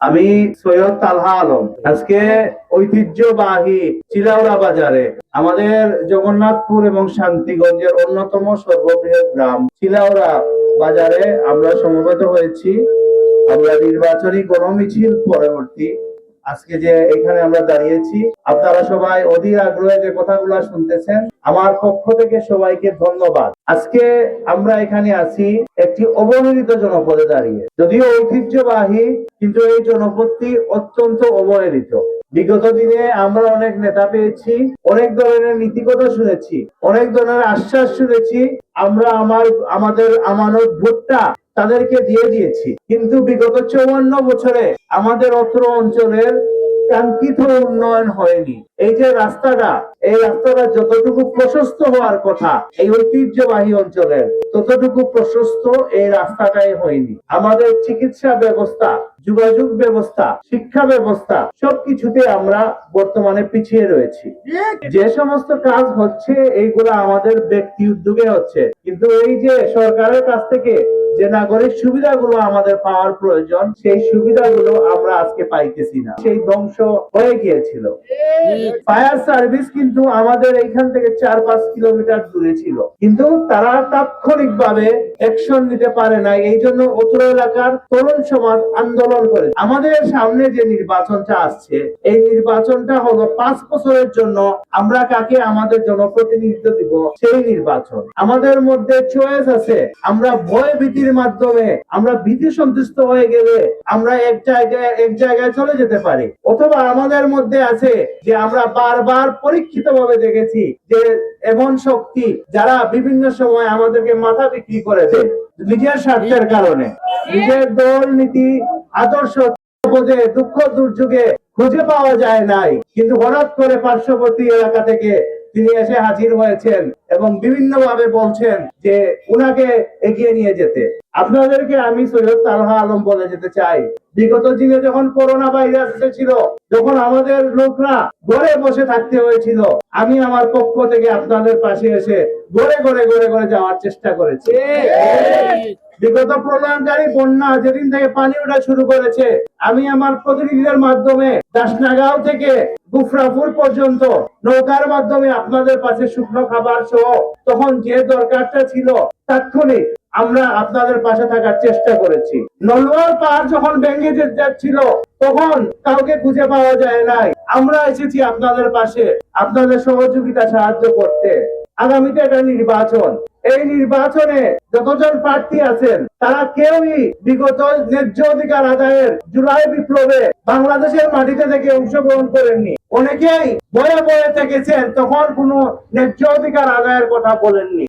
আমি সৈয়দ তালহা আলম। আজকে ঐতিহ্যবাহী চিলাউড়া বাজারে আমাদের জগন্নাথপুর এবং শান্তিগঞ্জের অন্যতম সর্ববৃহৎ গ্রাম চিলাউড়া বাজারে আমরা সমবেত হয়েছি। আমরা নির্বাচনী গণমিছিল পরবর্তী আজকে যে এখানে আমরা দাঁড়িয়েছি, আপনারা সবাই অধীর আগ্রহে যে কথাগুলো শুনতেছেন, আমার পক্ষ থেকে সবাইকে ধন্যবাদ। আজকে আমরা এখানে আছি একটি অবহেলিত জনপদে দাঁড়িয়ে, যদিও ঐতিহ্যবাহী, কিন্তু এই জনপদটি অত্যন্ত অবহেলিত। বিগত দিনে আমরা অনেক নেতা পেয়েছি, অনেক ধরনের নীতিকথা শুনেছি, অনেক ধরনের আশ্বাস শুনেছি। আমরা আমাদের আমানত ভোটটা তাদেরকে দিয়ে দিয়েছি, কিন্তু বিগত 54 বছরে আমাদের অত্র অঞ্চলের কাঙ্ক্ষিত উন্নয়ন হয়নি। এই যে রাস্তাটা, এই রাস্তাটা যতটুকু প্রশস্ত হওয়ার কথা এই ঐতিহ্যবাহী অঞ্চলের, ততটুকু প্রশস্ত এই রাস্তাটাই হয়নি। আমাদের চিকিৎসা ব্যবস্থা, যোগাযোগ ব্যবস্থা, শিক্ষা ব্যবস্থা সবকিছুতে আমরা বর্তমানে পিছিয়ে রয়েছি। যে সমস্ত কাজ হচ্ছে এইগুলা আমাদের ব্যক্তি উদ্যোগে হচ্ছে, কিন্তু এই যে সরকারের কাছ থেকে যে নাগরিক সুবিধাগুলো আমাদের পাওয়ার প্রয়োজন, সেই সুবিধাগুলো আমরা আজকে পাইতেছি না। সেই ধ্বংস হয়ে গিয়েছিল। ফায়ার সার্ভিস কিন্তু আমাদের এইখান থেকে 4-5 কিলোমিটার দূরে ছিল, কিন্তু তারা তাৎক্ষণিকভাবে অ্যাকশন নিতে পারে না। এই জন্য অত্র এলাকার তরুণ সমাজ আন্দোলন করে। আমাদের সামনে যে নির্বাচনটা আসছে, এই নির্বাচনটা হলো 5 বছরের জন্য আমরা কাকে আমাদের জনপ্রতিনিধিত্ব দিব সেই নির্বাচন। আমাদের মধ্যে চয়েস আছে। আমরা ভয় ভীতির মাধ্যমে, আমরা ভীতি সন্তুষ্ট হয়ে গেলে আমরা এক জায়গায় চলে যেতে পারি, অথবা আমাদের মধ্যে আছে যে আমরা বারবার পরীক্ষিত ভাবে দেখেছি যে এমন শক্তি যারা বিভিন্ন সময় আমাদেরকে মাথা বিক্রি করে দেয় নিজের স্বার্থের কারণে, নিজের দল নীতি আদর্শ দুঃখ দুর্যোগে খুঁজে পাওয়া যায় নাই, কিন্তু হঠাৎ করে পার্শ্ববর্তী এলাকা থেকে তিনি এসে হাজির হয়েছেন এবং বিভিন্ন ভাবে বলছেন যে উনাকে এগিয়ে নিয়ে যেতে। আপনাদেরকে আমি সৈয়দ তালহা আলম বলে যেতে চাই, বিগত দিনে যখন করোনা ভাইরাস এসেছিল, যখন আমাদের লোকরা ঘরে বসে থাকতে হয়েছিল, আমি আমার পক্ষ থেকে আপনাদের পাশে এসে ঘরে ঘরে ঘরে ঘরে যাওয়ার চেষ্টা করেছি। বিগত প্রলয়ঙ্কারী বন্যা যেদিন থেকে পানি ওঠা শুরু করেছে, আমি আমার প্রতিনিধিদের মাধ্যমে দাসনাগাঁও থেকে গুফরাপুর পর্যন্ত নৌকার মাধ্যমে আপনাদের পাশে শুকনো খাবার সহ তখন যে দরকারটা ছিল তাৎক্ষণিক আমরা আপনাদের পাশে থাকার চেষ্টা করেছি। নলওয়ার পাহাড় যখন ভেঙে যাচ্ছিল তখন কাউকে খুঁজে পাওয়া যায় নাই, আমরা এসেছি আপনাদের পাশে আপনাদের সহযোগিতা সাহায্য করতে। আগামীতে একটা নির্বাচন, এই নির্বাচনে যতজন প্রার্থী আছেন তারা কেউই বিগত ন্যায্য অধিকার আদায়ের জুলাই বিপ্লবে বাংলাদেশের মাটিতে থেকে অংশগ্রহণ করেননি। অনেকেই বয়ে বয়ে থেকেছেন, তখন কোনো ন্যায্য অধিকার আদায়ের কথা বলেননি।